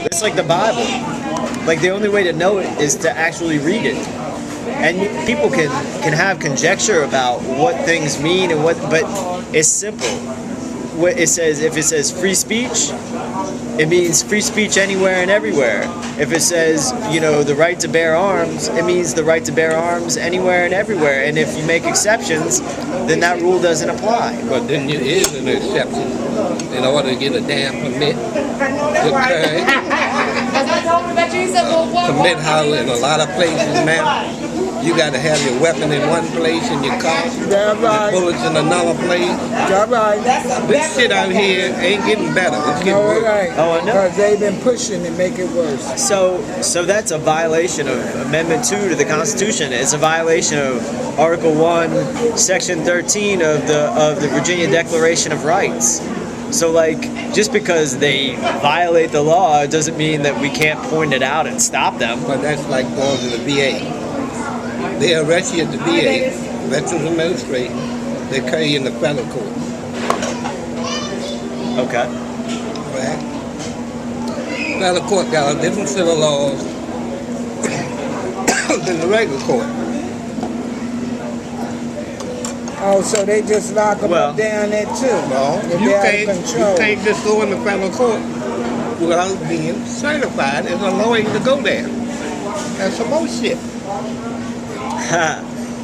It's like the Bible. Like the only way to know it is to actually read it. And people can have conjecture about what things mean and what, but it's simple. What it says, if it says free speech, it means free speech anywhere and everywhere. If it says, you know, the right to bear arms, it means the right to bear arms anywhere and everywhere. And if you make exceptions, then that rule doesn't apply. But then there is an exception in order to get a damn permit to carry. Permit how in a lot of places now, you got to have your weapon in one place in your car, the bullets in another place. This shit out here ain't getting better. It's getting worse. Right. Oh, I know. Because they've been pushing to make it worse. So that's a violation of Amendment 2 to the Constitution. It's a violation of Article 1, Section 13 of the Virginia Declaration of Rights. So, like, just because they violate the law, it doesn't mean that we can't point it out and stop them. But that's like going to the VA. They arrest you at the VA, Veterans Administration. They carry you in the federal court. Okay. Right? Federal court got a different set of laws than the regular court. Oh, so they just lock them up down there too? No, you can't just go in the federal court without being certified as a lawyer to go there. That's some more shit.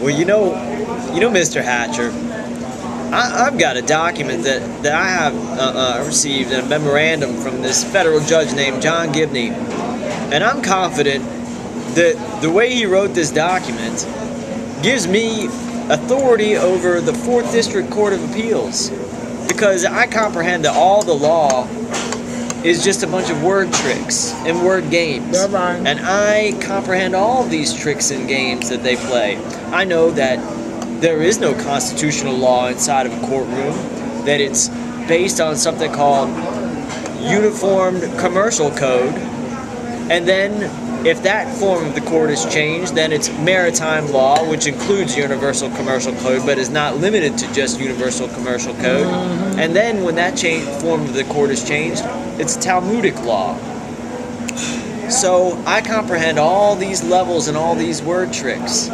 Well, you know, Mr. Hatcher, I've got a document that I have received, a memorandum from this federal judge named John Gibney, and I'm confident that the way he wrote this document gives me authority over the 4th District Court of Appeals, because I comprehend that all the law is just a bunch of word tricks and word games. And I comprehend all of these tricks and games that they play. I know that there is no constitutional law inside of a courtroom, that it's based on something called Uniformed Commercial Code, and then if that form of the court is changed, then it's maritime law, which includes Universal Commercial Code, but is not limited to just Universal Commercial Code. And then when that form of the court is changed, it's Talmudic law. So I comprehend all these levels and all these word tricks.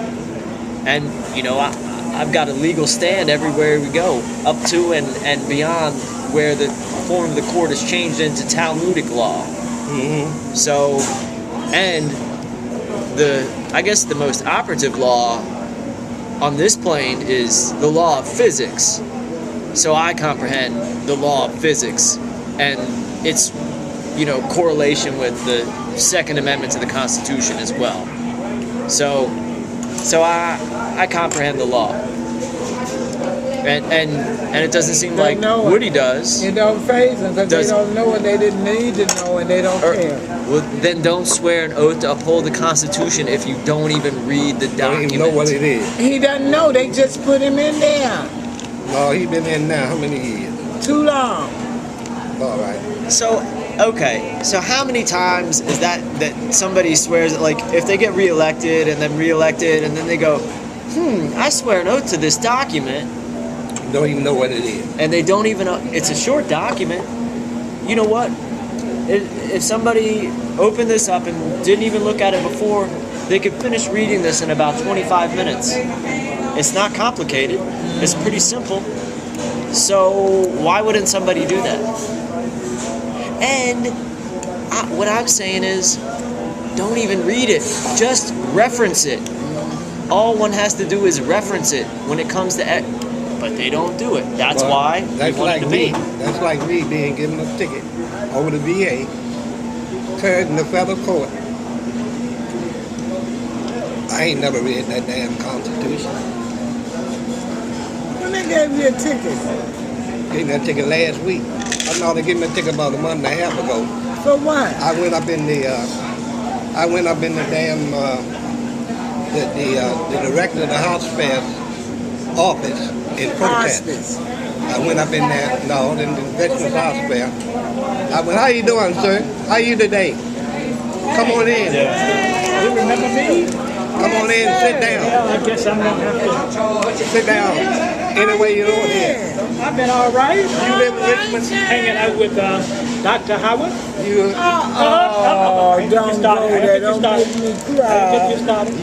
And, you know, I've got a legal stand everywhere we go, up to and beyond where the form of the court is changed into Talmudic law. So, and I guess the most operative law on this plane is the law of physics. So I comprehend the law of physics and its, you know, correlation with the Second Amendment to the Constitution as well. So I comprehend the law. And it doesn't seem like Woody does. It don't faze them because they don't know what they didn't need to know and they don't care. Well, then don't swear an oath to uphold the Constitution if you don't even read the document. Don't even know what it is. He doesn't know. They just put him in there. No, he been in now how many years? Too long. All right. So, okay. So how many times is that somebody swears that, like, if they get reelected and then reelected and then they go, I swear an oath to this document. Don't even know what it is. And they don't even know. It's a short document. You know what? If somebody opened this up and didn't even look at it before, they could finish reading this in about 25 minutes. It's not complicated. It's pretty simple. So why wouldn't somebody do that? And what I'm saying is, don't even read it. Just reference it. All one has to do is reference it when it comes to... But they don't do it. That's why that's like me. That's like me being given a ticket over the VA, carried in the federal court. I ain't never read that damn Constitution. When they gave you a ticket? Gave me a ticket last week. I know they gave me a ticket about a month and a half ago. For what? I went up in the damn the director of the House Fair office in protest. I went up in there, in the Veterans House Fair. I went, how you doing, sir? How you today? Come on in. You remember me? Come on in, sit down. Well, I guess I'm going to have to... Sit down. Anyway you doing here? I've been all right. You live in Richmond? Hanging out with Dr. Howard. You? don't started. go I there. get you Don't started. make me I get you cry. started.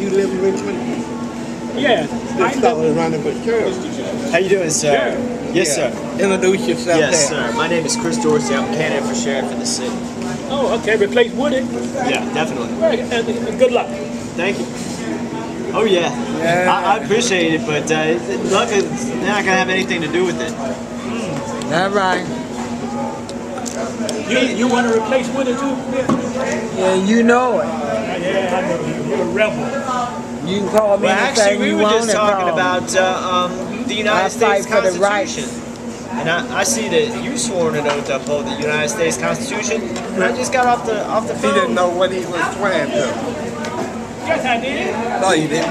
You live in Richmond? Yes. This fellow is running for sheriff. How you doing, sir? Sure. Yes, sir. Introduce yourself Yes, there. sir. My name is Chris Dorsey. I'm a candidate for sheriff in the city. Oh, okay. Replace Woody. Yeah, definitely. Right. Good luck. Thank you. Oh yeah, I appreciate it, but luck is not gonna have anything to do with it. All right. You want to replace Woody too? Yeah, you know it. Yeah, I know you. You're a rebel. You can call me Well, actually, anything we you were want just to talking call me. about the United I States fight for the Constitution. rights. And I see that you sworn an oath to uphold the United States Constitution. And I just got off the He phone. didn't know what he was swearing to. Yes, I did. No, you didn't.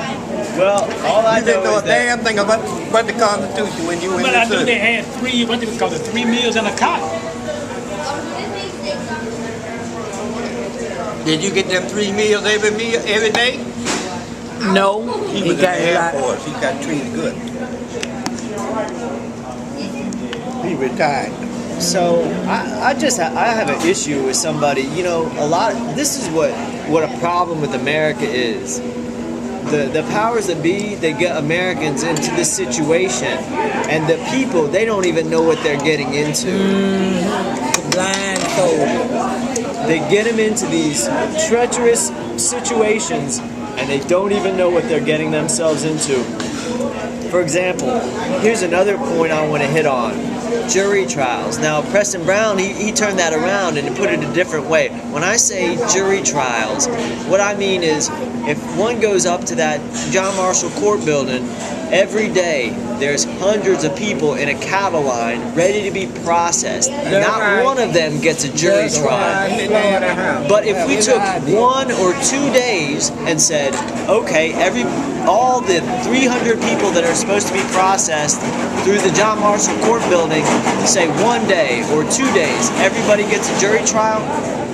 Well, all I You didn't know know a is that damn thing about the Constitution when you went But I to knew they service. had three. What do you call it? 3 meals and a cot. Did you get them 3 meals every day? No, He was in the got Air like, Force. He got treated good. He retired. So I have an issue with somebody. You know, this is what a problem with America is. The powers that be, they get Americans into this situation, and the people, they don't even know what they're getting into. blindfolded. They get them into these treacherous situations, and they don't even know what they're getting themselves into. For example, here's another point I want to hit on. Jury trials. Now, Preston Brown, he turned that around and put it a different way. When I say jury trials, what I mean is if one goes up to that John Marshall Court building, every day there's hundreds of people in a cattle line ready to be processed. Not one of them gets a jury trial. But if we took 1 or 2 days and said, okay, all the 300 people that are supposed to be processed through the John Marshall Court building, say 1 day or 2 days, everybody gets a jury trial,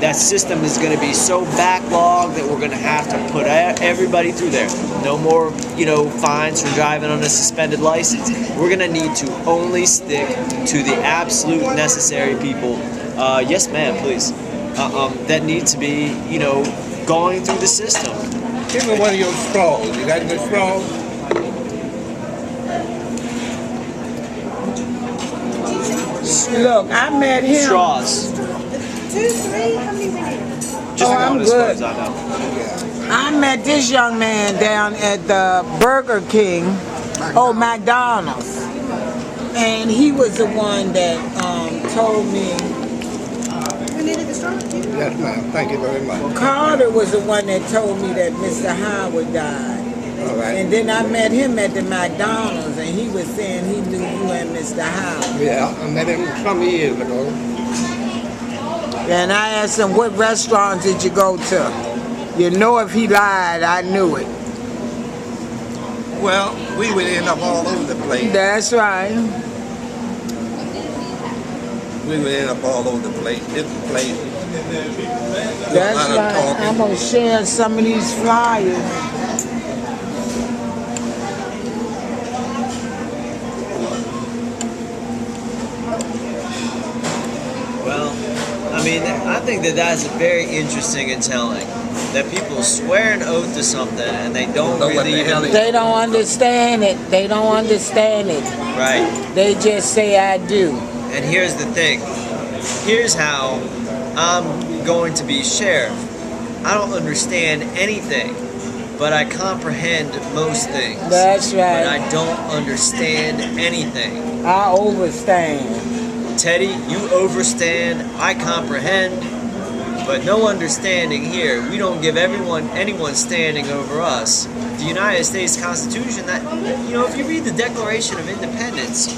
that system is going to be so backlogged that we're going to have to put everybody through there. No more, fines for driving on a suspended license. We're going to need to only stick to the absolute necessary people. Yes, ma'am, please. That need to be, going through the system. Give me one of your straws. You got any straws? Look, I met him. Straws. 2, 3, how many we need? Just Oh, one I'm as far good. as I know. I met this young man down at the Burger King, McDonald's. And he was the one that told me, We needed the straw too. Yes, ma'am. Thank you very much. Carter was the one that told me that Mr. Howard died. All right. And then I met him at the McDonald's, and he was saying he knew you and Mr. Howard. Yeah, I met him some years ago. And I asked him, what restaurant did you go to? You know, if he lied, I knew it. Well, we would end up all over the place. That's right. We would end up all over the place, different places. That's lot of right. talking. I'm going to share some of these flyers. Well, I think that that's very interesting and telling. That people swear an oath to something and they don't Know what really the hell even... it- They don't understand it. They don't understand it. Right. They just say, I do. And here's the thing. Here's how I'm going to be sheriff. I don't understand anything, but I comprehend most things. That's But right. I don't understand anything. I overstand. Teddy, you overstand, I comprehend, but no understanding here. We don't give anyone standing over us. The United States Constitution, that, if you read the Declaration of Independence,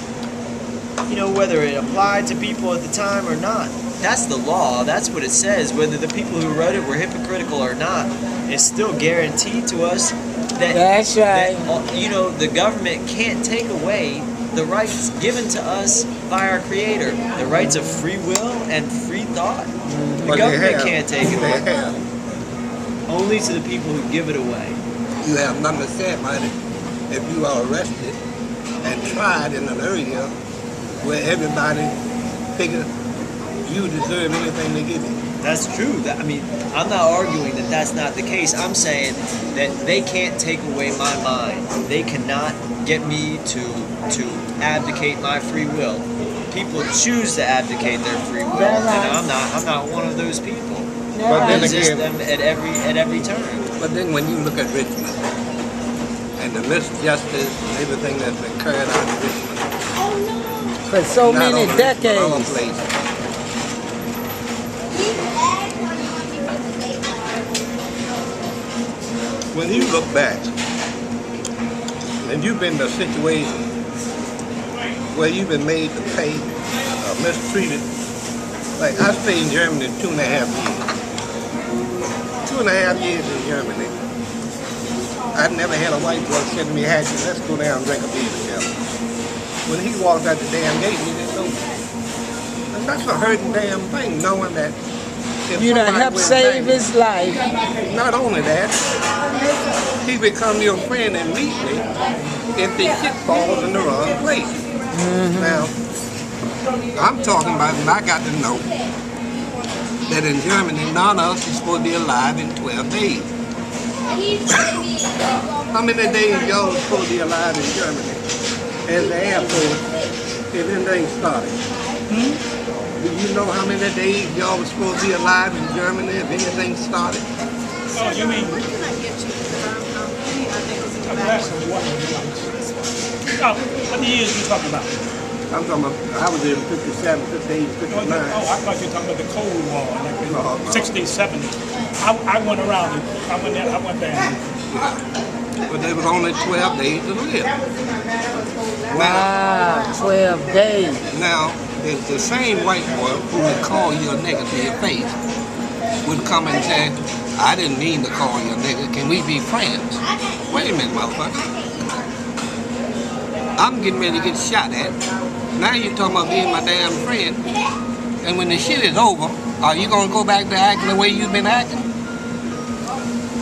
whether it applied to people at the time or not, that's the law. That's what it says. Whether the people who wrote it were hypocritical or not, it's still guaranteed to us that, That's right. that the government can't take away the rights given to us by our Creator, the rights of free will and free thought. The But government they can't take it They away. have. Only to the people who give it away. You have nothing to say about it if you are arrested and tried in an area where everybody figure you deserve anything they give you. That's true. I mean, I'm not arguing that that's not the case. I'm saying that they can't take away my mind. They cannot get me to abdicate my free will. People choose to abdicate their free will, That's right. and I'm not one of those people. But I then resist again- them at every turn. But then when you look at Richmond and the misjustice and everything that's been carried out in Richmond, For so not many only Richmond, other decades. places. When you look back, and you've been in a situation where you've been made to pay or mistreated, like I stayed in Germany 2.5 years. 2.5 years in Germany. I've never had a white boy say to me, Hatchet, let's go down and drink a beer together. When he walked out the damn gate, he didn't know me. And that's a hurting damn thing, knowing that if You done somebody helped went save back- his life. Not only that, he become your friend and meet me if the shit falls in the wrong place. Now, I'm talking about, and I got to know that in Germany, none of us is supposed to be alive in 12 days. How many days y'all are supposed to be alive in Germany as the airport if anything started? Do you know how many days y'all were supposed to be alive in Germany if anything started? Oh, you mean, When can I get you? I think it's in your that's bag. what what years you talking about? I'm talking about, I was in 57, 58, Oh, 59. I thought you were talking about the Cold War, like in No, no. 60s, 70s. I went around it. I went there. But there was only 12 days to live. Wow, 12 days. Now, it's the same white boy who would call you a nigga to your face would come and say, I didn't mean to call you a nigga. Can we be friends? Wait a minute, motherfucker. I'm getting ready to get shot at. Now you're talking about being my damn friend. And when the shit is over, are you going to go back to acting the way you've been acting?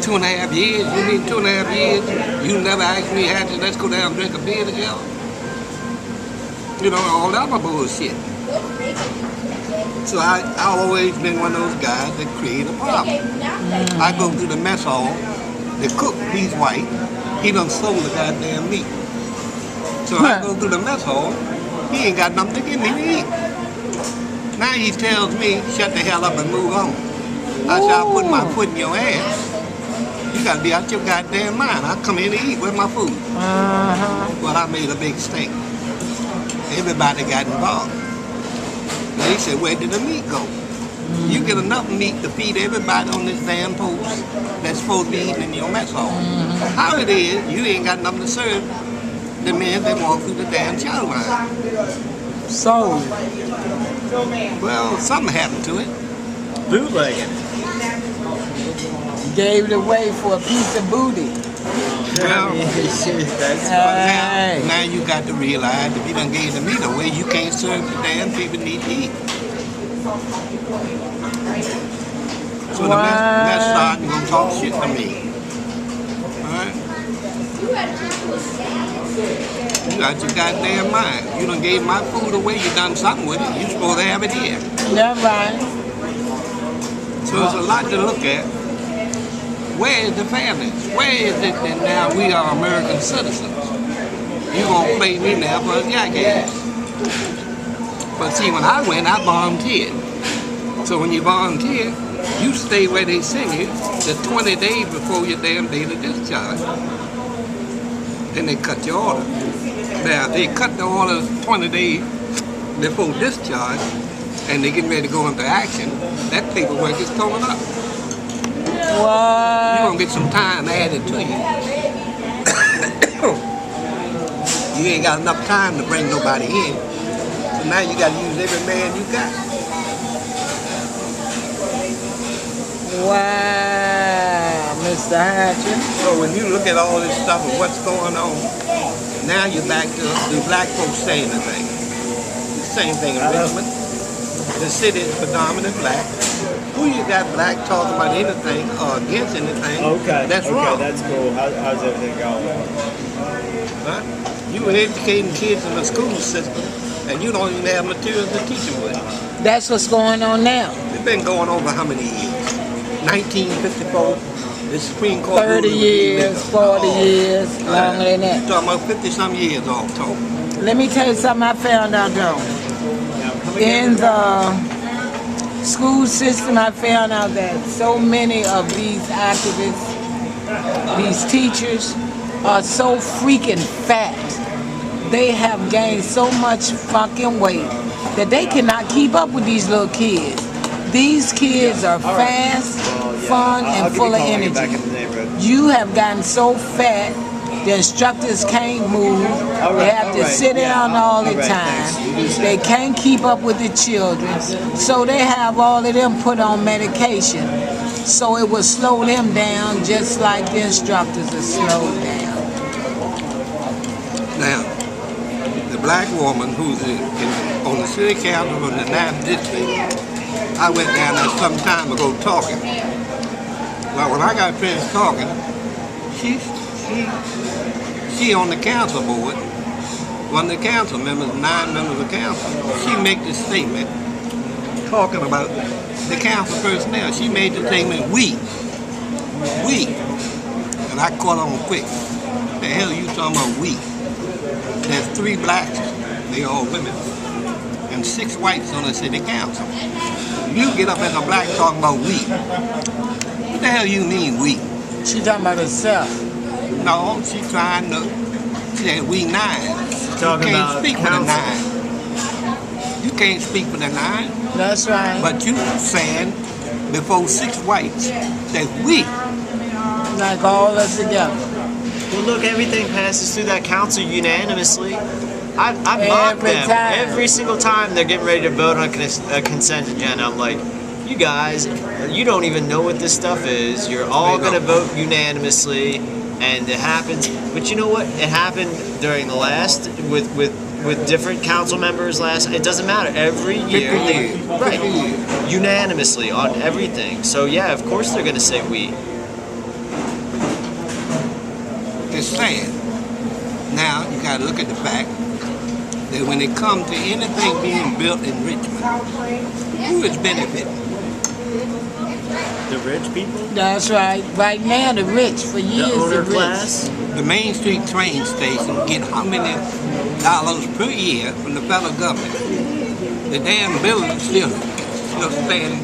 2.5 years? You mean 2.5 years? You never asked me, Hatchet, let's go down and drink a beer together? You know, all that my bullshit. So I've always been one of those guys that create a problem. I go through the mess hall, the cook, he's white, he done sold the goddamn meat. So I go through the mess hall, he ain't got nothing to give me to eat. Now he tells me, shut the hell up and move on. I said, I'll put my foot in your ass. You gotta be out your goddamn mind. I come here to eat with my food. Well, I made a big mistake. Everybody got involved. They said, where did the meat go? You get enough meat to feed everybody on this damn post that's supposed to be eating in your mess hall. How it is, you ain't got nothing to serve the men that walk through the damn chow line. So, Well, something happened to it. Bootlegging. gave it away for a piece of booty. Well, That's Hey. now you got to realize if you done gave the meat away, you can't serve the damn people need to eat. So the mess starting gonna talk shit to me. Alright? You got your goddamn mind. You done gave my food away, you done something with it. You supposed to have it here. That's right. So there's a lot to look at. Where is the fairness? Where is it that now we are American citizens? You gonna play me now for a jackass? But see, when I went, I volunteered. So when you volunteer, you stay where they send you the 20 days before your damn date of discharge. Then they cut your order. Now, they cut the order 20 days before discharge, and they getting ready to go into action. That paperwork is thrown up. You're What? gonna get some time added to you. You ain't got enough time to bring nobody in. So now you gotta use every man you got. Wow, Mr. Hatcher. So when you look at all this stuff and what's going on, now you're back to the black folks saying the thing. The same thing in Richmond. The city is predominantly black. Who you got black talking about anything or against anything? That's wrong. That's cool. How's everything going? Huh? You were educating kids in the school system, and you don't even have materials to teach them with. That's what's going on now. It's been going over how many years? 1954. The Supreme Court. 30 years, 40 years, longer than that. Talking about 50-some years all told. Let me tell you something I found out though. In the school system, I found out that so many of these activists, these teachers, are so freaking fat. They have gained so much fucking weight that they cannot keep up with these little kids. These kids are fast, fun, and full of energy. You have gotten so fat, the instructors can't move. They have to sit down all the time. They can't keep up with the children. So they have all of them put on medication. So it will slow them down just like the instructors are slowed down. Now, the black woman who's on the city council of the 9th district, I went down there some time ago talking. Well, when I got finished talking, she on the council board, one of the council members, 9 members of council. She made this statement talking about the council personnel. She made the statement, we. And I caught on quick. The hell you talking about we? There's 3 blacks, they all women, and 6 whites on the city council. You get up as a black talking about we. What the hell you mean we? She talking about herself. No, she trying to say we 9. You can't speak for the 9. You can't speak for the 9. That's right. But you saying before 6 whites that we. Like all of us together. Well, look, everything passes through that council unanimously. I mock them every single time they're getting ready to vote on a consent agenda. I'm like, you guys, you don't even know what this stuff is. You're all going to vote unanimously, and it happens. But you know what? It happened during the last with different council members last. It doesn't matter. Every year, right, unanimously on everything. So yeah, of course they're going to say we. It's sad. Now you got to look at the fact that when it comes to anything being built in Richmond, who is benefiting? The rich people? That's right. Right now, the rich for years. The older the rich. class? The Main Street train station get how many dollars per year from the federal government? The damn building still standing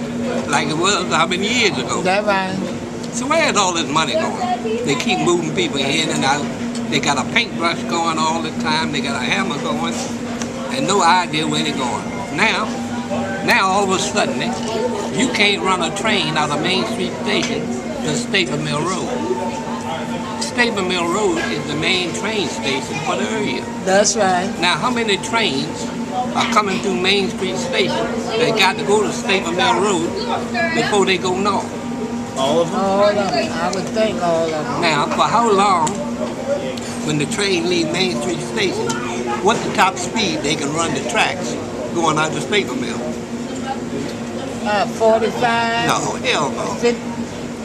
like it was how many years ago? That's right. So where's all this money going? They keep moving people in and out. They got a paintbrush going all the time. They got a hammer going, and no idea where they're going. Now all of a sudden, you can't run a train out of Main Street Station to Staple Mill Road. Staple Mill Road is the main train station for the area. That's right. Now, how many trains are coming through Main Street Station? They got to go to Staple Mill Road before they go north. All of them? All of them. I would think all of them. Now, for how long, when the train leaves Main Street Station, what's the top speed they can run the tracks going out to Staple Mill? 45. No, hell no. 50,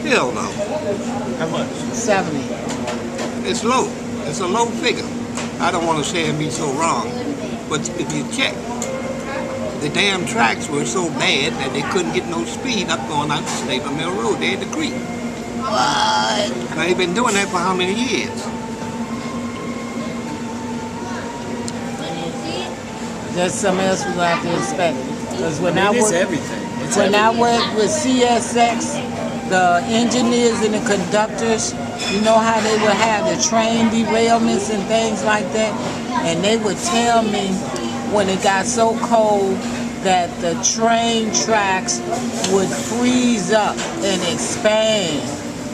Hell no. How much? 70. It's low. It's a low figure. I don't want to say it be so wrong, but if you check, the damn tracks were so bad that they couldn't get no speed up going out to Staple Mill Road. They had to creep. What? Now, they've been doing that for how many years? There's something else we have to expect. Because when I It's worked, everything. It's when I worked with CSX, the engineers and the conductors, you know how they would have the train derailments and things like that? And they would tell me when it got so cold that the train tracks would freeze up and expand.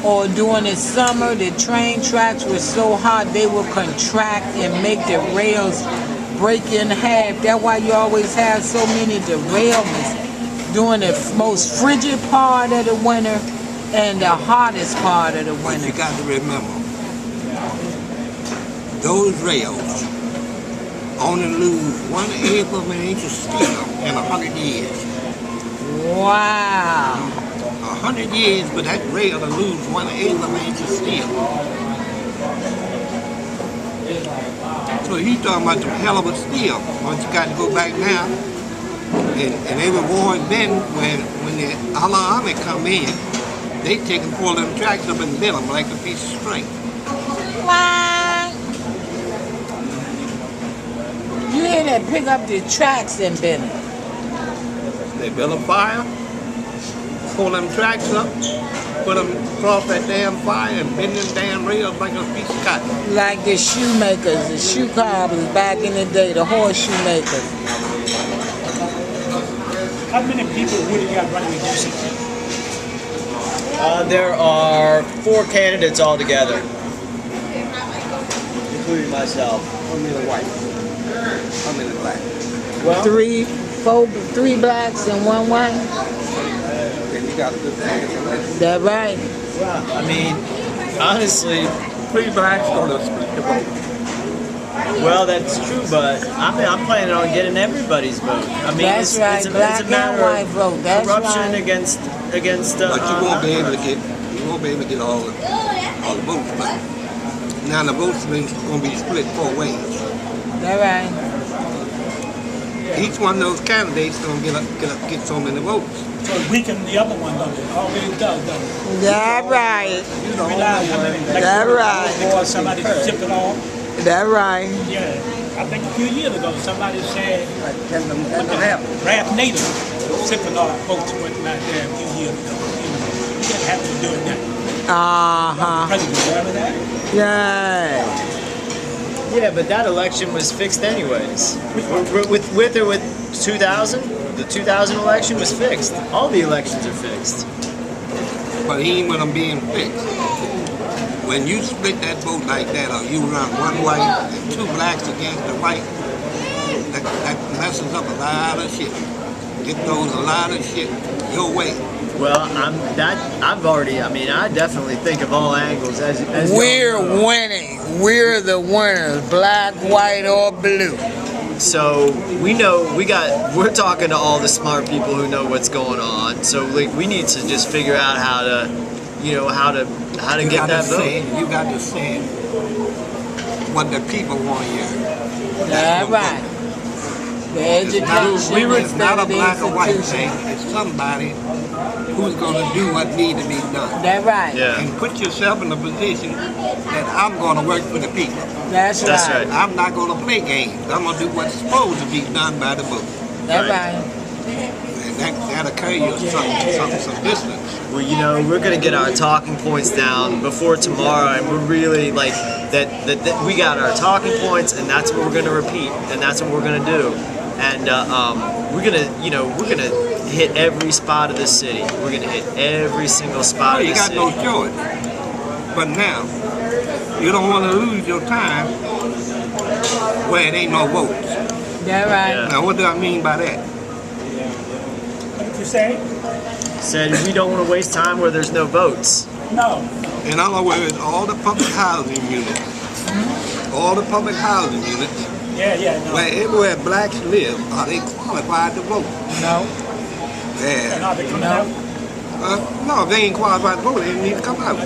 Or during the summer, the train tracks were so hot they would contract and make the rails break in half. That's why you always have so many derailments during the most frigid part of the winter and the hottest part of the But winter. you got to remember, those rails only lose 1/8 of an inch of steel in 100 years. Wow. 100 years, but that rail to lose 1/8 of an inch of steel. So he's talking about the hell of a steel. But you got to go back now And every war has been when the Allah Army come in, they take and pull them tracks up and bend them like a piece of string. What? You hear that? Pick up the tracks and bend it. They build a fire, pull them tracks up, put them across that damn fire and bend them damn rails like a piece of cotton. Like the shoemakers, the shoe carvers back in the day, the horseshoe makers. How many people would you got running against you? There are 4 candidates altogether, including myself. I'm in the white. I'm in the black. Well, 3 blacks and 1 white. And you got a good thing. That right. I mean, honestly, 3 blacks gonna split the vote. well, that's true, but I'm planning on getting everybody's vote. I mean, That's right, it's black a and matter white of vote, that's corruption right. against But you won't be able to get all the votes. But now the votes are going to be split 4 ways. That right. Each one of those candidates going to get so many votes. So it weaken the other one, don't it? Always does, don't it? That right. You know, Rely on how many That right. because somebody tip it off. That right. Yeah. I think a few years ago somebody said that don't happen. Rap Native tipping off votes went out there a few years ago. You didn't have to do it now. Uh-huh. President, remember that? Yeah. Yeah, but that election was fixed anyways. With or with 2000, the 2000 election was fixed. All the elections are fixed. But he ain't with them being fixed. When you split that vote like that, or you run 1 white and 2 blacks against the white, that messes up a lot of shit. It throws a lot of shit your way. Well, I definitely think of all angles as We're y'all know. winning. We're the winners. Black, white, or blue. So we're talking to all the smart people who know what's going on. So like we need to just figure out how to get that vote. You got to say what the people want to hear. That right. The education It's not a instead of the black or white thing. institution. It's somebody who's going to do what needs to be done. That right. Yeah, And put yourself in a position that I'm going to work for the people. That's right. I'm not going to play games. I'm going to do what's supposed to be done by the book. That Right. right. And that'll carry you some distance. well, we're gonna get our talking points down before tomorrow, and we're really like that we got our talking points, and that's what we're gonna repeat, and that's what we're gonna do, and we're gonna hit every spot of the city. We're gonna hit every single spot of You the got city. no choice. But now, you don't want to lose your time where it ain't no votes. That right. Yeah. Now, what do I mean by that? What did you say? Said we don't want to waste time where there's no votes. No. In other words, all the public housing units, Yeah, no. where everywhere blacks live, are they qualified to vote? No. And Yeah. are they coming out? No, if they ain't qualified to vote, they need to come out.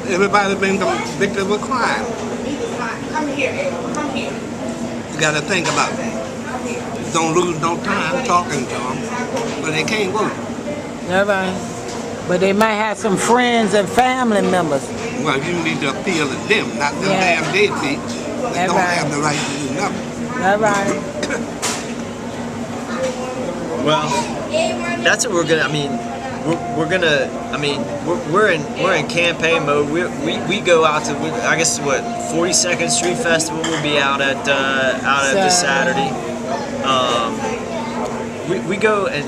Everybody's been convicted of a crime. Come here, come here. You got to think about it. Don't lose no time talking to them, but they can't vote. That right. But they might have some friends and family members. Well, you need to appeal to them, not them Yeah. damn deadbeats. They That's don't right. have the right to do nothing. That right. Well, that's what we're gonna. We're in campaign mode. We go out to, I guess, what, 42nd Street Festival will be out at this Saturday. We go, and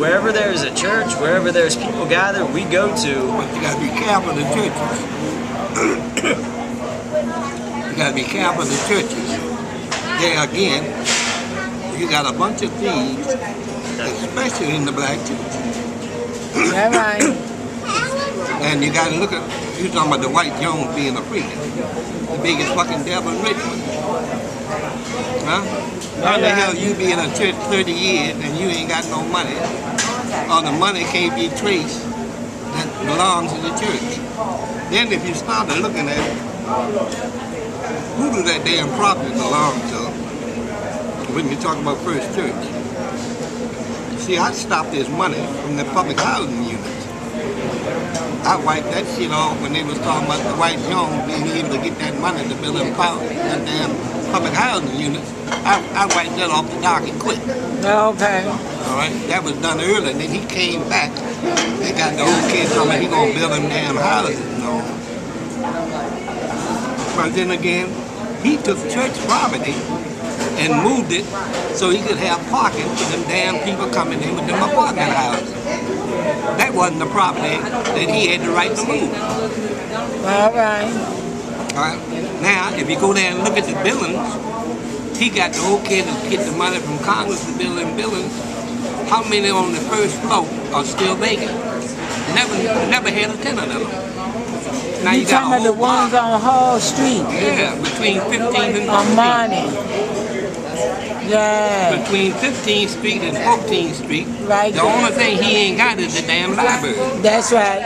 wherever there's a church, wherever there's people gathered, we go to. But you got to be careful of the churches. You got to be careful of the churches. There again, you got a bunch of thieves, especially in the black church. That right. And you got to look at, you talking about the white Jones being a freak. The biggest fucking devil in Richmond. Huh? How the hell you be in a church 30 years and you ain't got no money? Or the money can't be traced that belongs to the church. Then if you start looking at who do that damn property belong to? when you talk about First Church, see, I stopped his money from the public housing units. I wiped that shit off when they was talking about the White Jones being able to get that money to build them that damn public housing units. I wiped that off the docket quick. Okay. All right, that was done early. And then he came back. They got the old kids telling me he gonna build them damn houses. But then again, he took church property and moved it so he could have parking for them damn people coming in with them apartment houses. That wasn't the property that he had the right to move. All right. All right. Now, if you go there and look at the buildings, he got the okay to get the money from Congress to build them buildings. How many on the first floor are still vacant? Never had a tenant of them. Now You talking about the ones on Hall Street? Yeah, between 15th and 14th. Armani. Yeah. Between 15th Street and 14th Street. Right The there. only thing he ain't got is the damn library. That's right.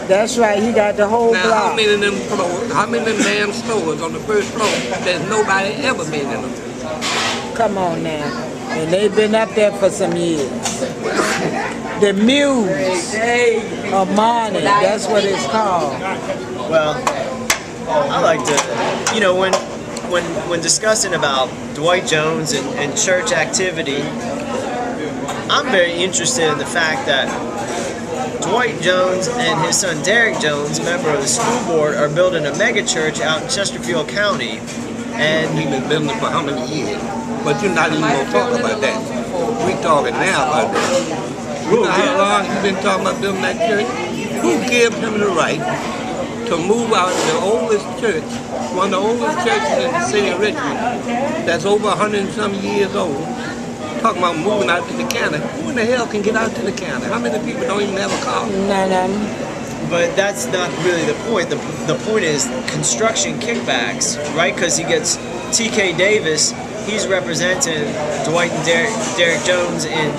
That's right. He got the whole Now, block. how many of them floors, how many of them damn stores on the first floor that nobody ever been in them? Come on now. And they've been up there for some years. The Muse. Armani. That's what it's called. Well, I like to, when discussing about Dwight Jones and church activity, I'm very interested in the fact that Dwight Jones and his son Derek Jones, member of the school board, are building a mega church out in Chesterfield County. And He's been building it for how many years? But you're not even going to talk about that. We're talking now about that. You know how long you've been talking about building that church? Who gave him the right to move out the oldest church, one of the oldest churches in the city of Richmond, that's over 100 and some years old, talking about moving out to the county? Who in the hell can get out to the county? How many people don't even have a car? No. But that's not really the point. The point is construction kickbacks, right? Because he gets T.K. Davis. He's representing Dwight and Derek Jones in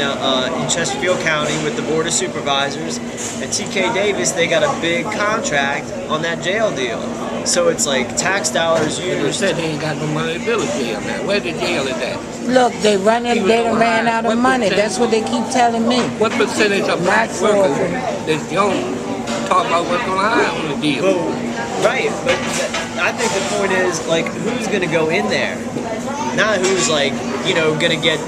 Chesterfield County with the Board of Supervisors. And T.K. Davis, they got a big contract on that jail deal. So it's like tax dollars They used. said they ain't got no money to build a jail now. Where the jail is at? Look, they done ran out of What money. percent- That's what they keep telling me. What percentage of black Not workers for- that don't talk about what's going to hire on the deal? Right, but I think the point is, like, who's going to go in there? Not who's, like, going to get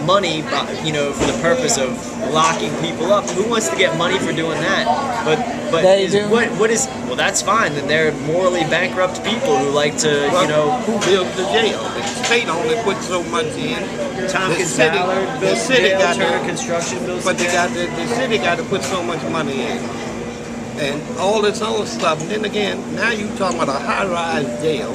money, for the purpose of locking people up. Who wants to get money for doing that? But They do. What is, well, that's fine. Then they're morally bankrupt people who like to, Who built the jail? The state only put so much in. Tompkins The city- Ballard the built the city jail, got Turner to- Construction built But the they jail. got the city got to put so much money in. And all this other stuff. And then again, now you talking about a high-rise jail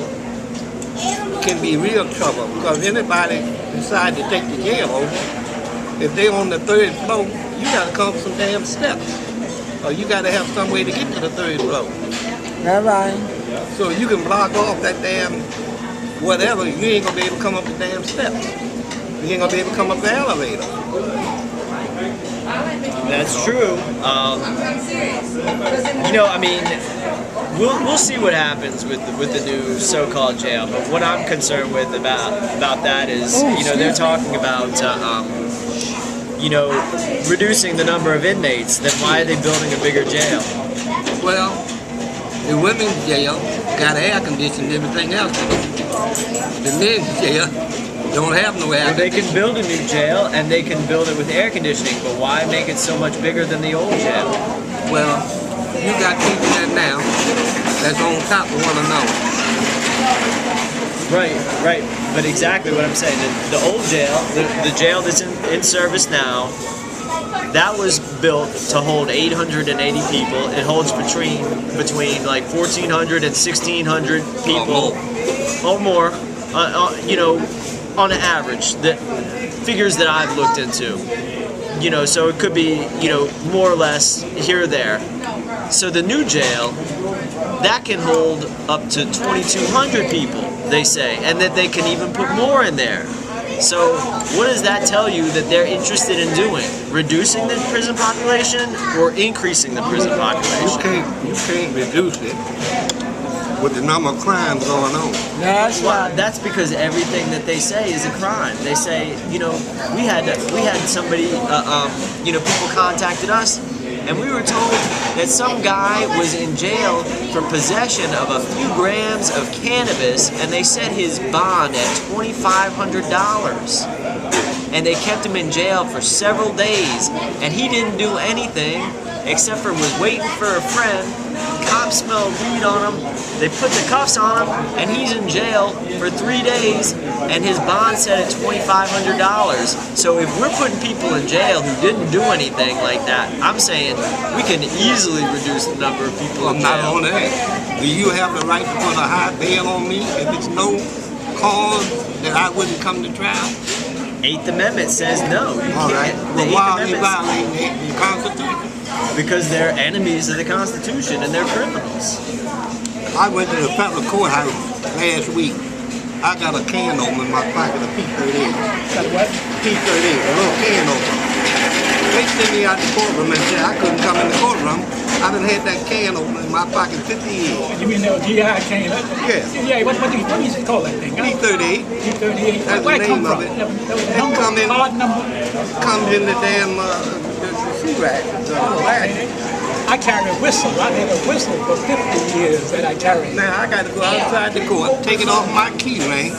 can be real trouble because anybody decide to take the jail over, if they on the third floor, you got to come up some damn steps. Or you got to have some way to get to the third floor. All right. So you can block off that damn whatever, you ain't going to be able to come up the damn steps. You ain't going to be able to come up the elevator. That's true. We'll see what happens with the new so-called jail. But what I'm concerned with about that is, they're talking about, reducing the number of inmates. Then why are they building a bigger jail? Well, the women's jail got air conditioning and everything else. The men's jail don't have no air Well, they conditioning. can build a new jail and they can build it with air conditioning, but why make it so much bigger than the old jail? Well, you got people there now that's on top of one another. Right. But exactly what I'm saying. The old jail, the jail that's in service now, that was built to hold 880 people. It holds between like 1,400 and 1,600 people or more. On an average, the figures that I've looked into. So it could be, more or less here or there. So the new jail, that can hold up to 2,200 people, they say, and that they can even put more in there. So what does that tell you that they're interested in doing? Reducing the prison population or increasing the prison population? You can't reduce it with the number of crimes going on. That's Well, right. that's because everything that they say is a crime. They say, you know, we had somebody, you know, people contacted us, and we were told that some guy was in jail for possession of a few grams of cannabis, and they set his bond at $2,500. And they kept him in jail for several days, and he didn't do anything except for was waiting for a friend. Cops smelled weed on him. They put the cuffs on him, and he's in jail for 3 days, and his bond set at $2,500. So if we're putting people in jail who didn't do anything like that, I'm saying we can easily reduce the number of people Well, in not jail. only that, do you have the right to put a high bail on me if it's no cause that I wouldn't come to trial? Eighth Amendment says no. You All right. can't. The Well, Eighth why are they Amendment- violating the Constitution? Because they're enemies of the Constitution and they're criminals. I went to the federal courthouse last week. I got a can opener in my pocket, a P38. Got what? P38, a little can opener. They sent me out the courtroom and said I couldn't come in the courtroom. I done had that can opener in my pocket 50 years. You mean the GI cane? Yeah. Yeah, what do you call that thing? P38 P38. That's Where the it come name of from? it. The It come in- card number? comes in the damn the shoe rack. The rack. I carry a whistle. I had a whistle for 50 years that I carried. Now I got to go outside the court, take it off my key ring.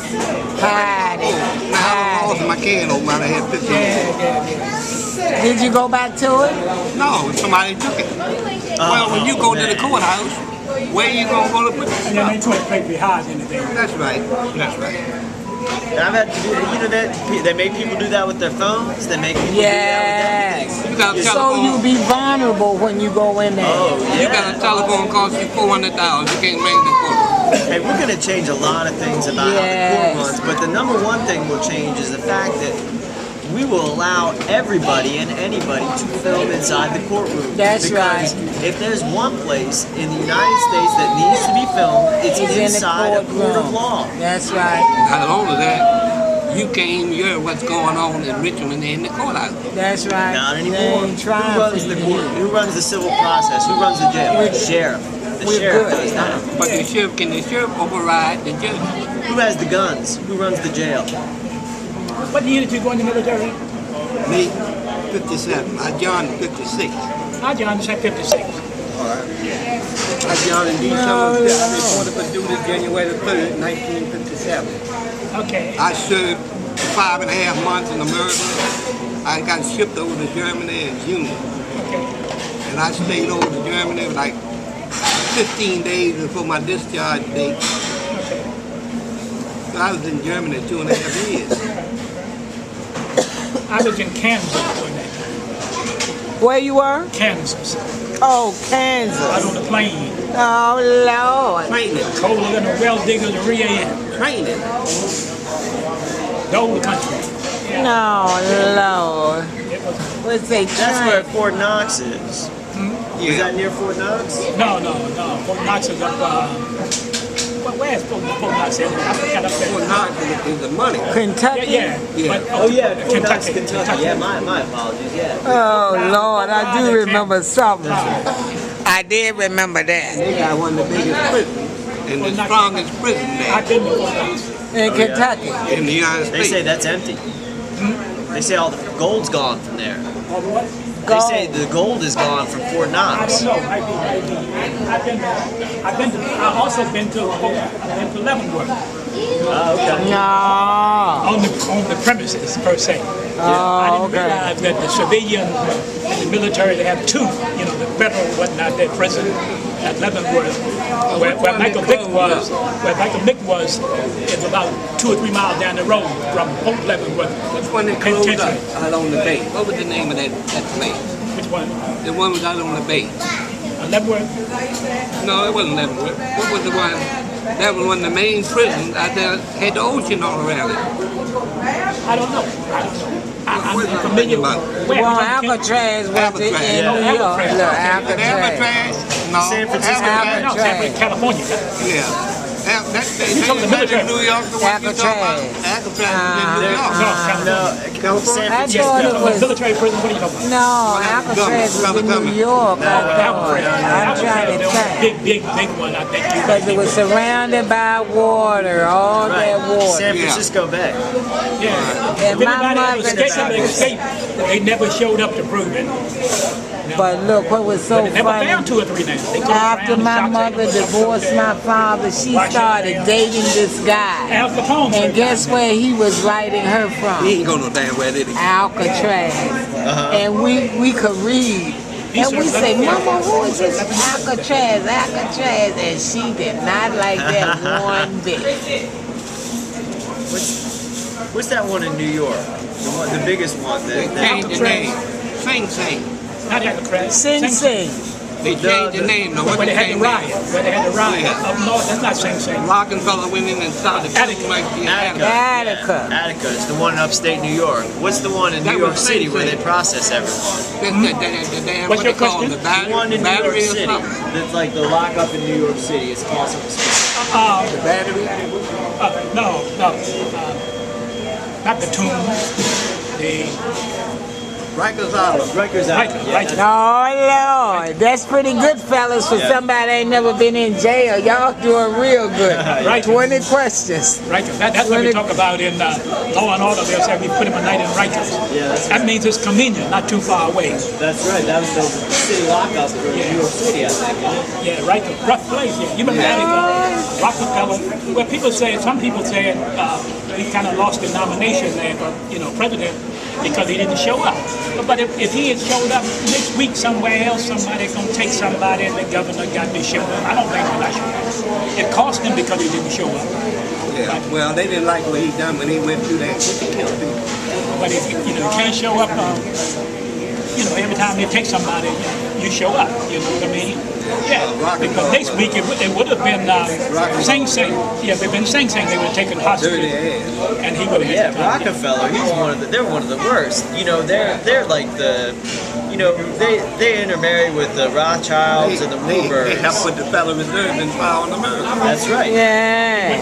Hide it. Now I Hide lost my can opener. I had 50 years. Yeah. it. Did you go back to it? No, somebody took it. Well, when you go to the courthouse, where you gonna go to put the And then they stuff? took it behind anything. That's right. That's right. And I've had to do, you know, that they make people do that with their phones. They make people do that with Yes. You got a So telephone. you be vulnerable when you go in there. Oh, You yeah. got a telephone cost you $400. You can't ring the courtroom. Hey, we're going to change a lot of things about how the Yes. court runs, but the number one thing we'll change is the fact that we will allow everybody and anybody to film inside the courtroom. That's because right. if there's one place in the United States that needs to be filmed, it's He's in the inside a court of courtroom. law. That's right. Not only that, you can't hear what's going on in Richmond in the courthouse. That's right. Not They anymore. ain't trying Who runs for the you. court? Who runs the civil process? Who runs the jail? We're- The sheriff. The we're sheriff good. does that. But the sheriff, can the sheriff override the judge? Who has the guns? Who runs the jail? What year did you go in the military? Me, 57. I joined 56. I joined at 56. I joined in December. I reported for duty January 3rd, 1957. Okay. I served 5.5 months in America. I got shipped over to Germany in June. Okay. And I stayed over to Germany like 15 days before my discharge date. So I was in Germany 2.5 years. I was in Kansas during that time. Where you were? Kansas. Oh, I was Kansas. on the plane. Oh, Lord. Training, Colder than a well digger to re-am. training. The old country. No, Lord. It was, What's they That's where trying? Fort Knox is. Is that near Fort Knox? no. Fort Knox is up, where's Fort Knox? I forgot up Fort there. Knox is the money. Kentucky? Yeah. Yeah. But, Oh yeah, Fort Knox, Kentucky. Kentucky. Yeah, my apologies. Yeah. Oh, Lord, I do remember something. I did remember that. They got one of the biggest prisons and the strongest prison I've there been to Fort Knox. In Kentucky. in the United They States. say that's empty. They say all the gold's gone from there. Oh, what? They say the gold is gone from Fort I Knox. don't know. Maybe. I've also been to Leavenworth Oh, okay. No. on the premises per se. I Oh, didn't okay. realize that the civilian and the military, they have two, the federal whatnot, their prison at Leavenworth, where Michael Vick was, is about 2 or 3 miles down the road from Fort Leavenworth. Which one they closed up Penitentiary. out on the bay? What was the name of that place? Which one? The one was out on the bay. Leavenworth? No, it wasn't Leavenworth. What was the one? That was one of the main prisons out there, had the ocean all around it. I don't know. I'm What was I familiar thinking with about? Well, where Alcatraz was Alcatraz. in Yeah. New York. Alcatraz. Look, And Alcatraz. Alcatraz? No, San Francisco. Alcatraz. no, San Francisco, California. Yeah. talking the military. in New York, the one you talking about? Alcatraz is in New York. No, No, San I Francisco. thought it was. military prison. What are you talking about? No, Alcatraz was in New York. I thought. I'm trying to think. Big one. I think. Because it was surrounded by water, all that water. San Francisco Bay. Yeah. And If my anybody mother ever escaped, they never showed up to prove it. But look, what was so They never funny, found 2 or 3 names. They go after around my and shot mother them. divorced my father, she started dating this guy. Al Capone. And guess where he was writing her He from? ain't go no damn where, did he? Alcatraz. And we could read. And we say, Mama, who is this Alcatraz? Alcatraz. And she did not like that one bit. What's that one in New York? The biggest one. They changed the name. Sing Sing. Not Alcatraz. Sing Sing. They changed the name. Now, what Where they they had the changed riot. Where they had the riot. Yeah. Up north, that's not Sing Sing. Rockefeller went in and started Attica. like the Attica. Attica. Yeah, Attica is the one in upstate New York. What's the one in That New York was City Sing where Sing. they process everyone? The damn, What's what your they call question? the The battery, one in New York battery or City. something. That's like the lockup in New York City. It's called something specific. The battery. No. Not the tomb. The Rikers Island. Rikers Island. Right. Oh, Lord. That's pretty good, fellas, for somebody ain't never been in jail. Y'all doing real good. Right. 20 questions. Rikers. That's what we talk about in Law and Order. They'll say we put him a night in Rikers. Yeah, That means it's convenient, not too far away. That's right. That was the city lockup for New York City, I think. Yeah, Rikers. Rough place. Yeah. You remember that? Rockefeller. Well, some people say he kind of lost the nomination there for president because he didn't show up. But if he had showed up next week somewhere else, somebody's going to take somebody and the governor got to show up. I don't think he'll show up. It cost him because he didn't show up. Yeah. Well, they didn't like what he done when he went through that. He killed people. But if you can't show up, every time they take somebody, you show up. You know what I mean? Yeah. Because next week it would have been Sing Sing. Yeah, if it had been Sing Sing, they would have taken hostage, Dirty ass. and he would have. Yeah, Rockefeller. They're one of the worst. They're like the. They intermarry with the Rothschilds and the Warburgs. They helped put the Federal Reserve in power in America. That's right. Yeah.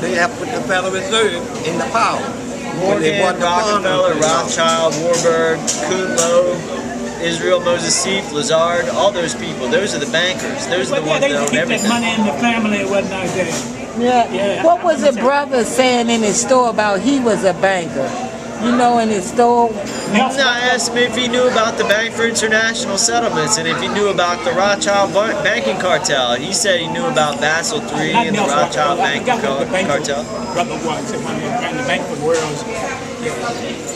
They helped put the Federal Reserve in the power. When they Morgan, bought the Rockefeller, bonds. Rothschild, Warburg, Kudlow, Israel, Moses Seif, Lazard, all those people. Those are the bankers. Those are the ones They that own keep that everything. money in the family and whatnot there. Yeah. What was the brother saying in his store about he was a banker? In his store? No, I asked him if he knew about the Bank for International Settlements and if he knew about the Rothschild banking cartel. He said he knew about Basel III and the Rothschild banking cartel. Brother was at one time, ran the Bank for the World.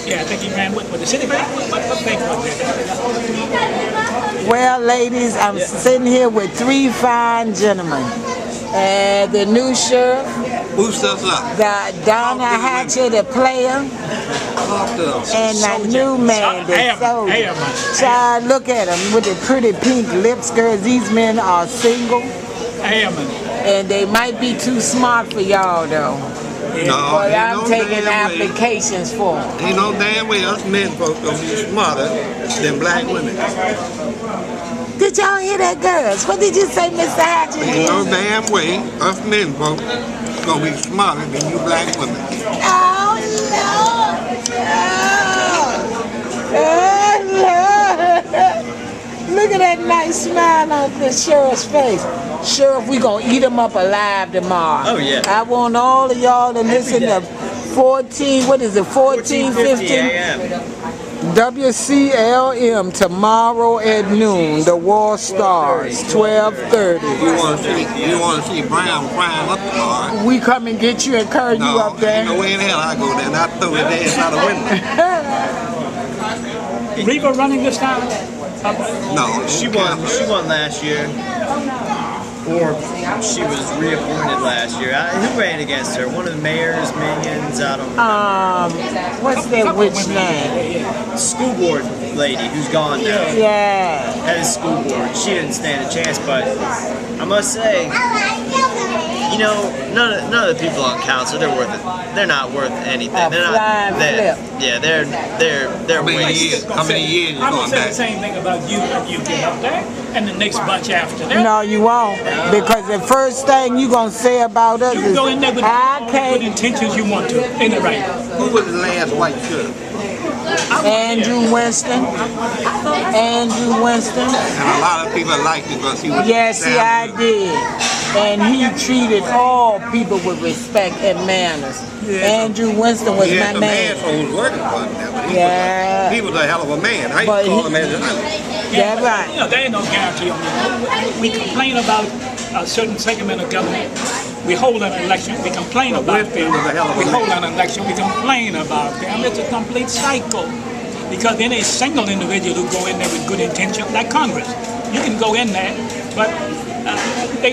Yeah, I think he ran with the Citibank. What bank was that? Well, ladies, I'm sitting here with 3 fine gentlemen. The new sheriff, Boost us up. the Donna Hatcher, the player, Talk to us. and the new man, the soldier. Child, look at him with the pretty pink lips, girls. These men are single, and they might be too smart for y'all, though. No, But ain't I'm no taking damn way. applications for them. Ain't no damn way us men folks gonna be smarter than black women. Did y'all hear that, girls? What did you say, Mr. Hatcher? Ain't no damn way us men folks gonna be smarter than you black women. Oh, Lord. Oh, Lord. Look at that nice smile on the sheriff's face. Sheriff, we gonna eat him up alive tomorrow. Oh, yeah. I want all of y'all to listen to 1450 a.m. WCLM tomorrow at noon. The War Stars, 12:30. You wanna see Brown frying up tomorrow? We come and get you and carry you No, up there. ain't no way in hell I go there and I throw his ass out the window. Reva running this time? No, She won last year. Or she was reappointed last year. Who ran against her? One of the mayor's minions? I don't know. What's that witch name? School board lady who's gone now. Yeah. Head of school board. She didn't stand a chance, but I must say, you know, none of the people on council, they're not worth anything. A They're flying not. They're, flip. yeah, they're How many waste. years? How many years you I'm going gonna say back? the same thing about you when you get up there, and the next bunch after that. No, you won't. Because the first thing you gonna say about us You is, can go in there with I all the good can't. intentions you want to. Ain't it right? Who was the last white sheriff? Andrew Winston. Andrew Winston. And a lot of people liked it because he was. Yes, see, I did. And he treated all people with respect and manners. Andrew Winston was He my had some man. assholes working for him there, but Yeah. he was a hell of a man. I used But to call he- him as a That's right. You know, there ain't no guarantee on that. We complain about a certain segment of government. We hold an election. We complain about them. was a hell of a We man. hold an election. We complain about them. It's a complete cycle. Because then a single individual who go in there with good intentions, like Congress. You can go in there, but they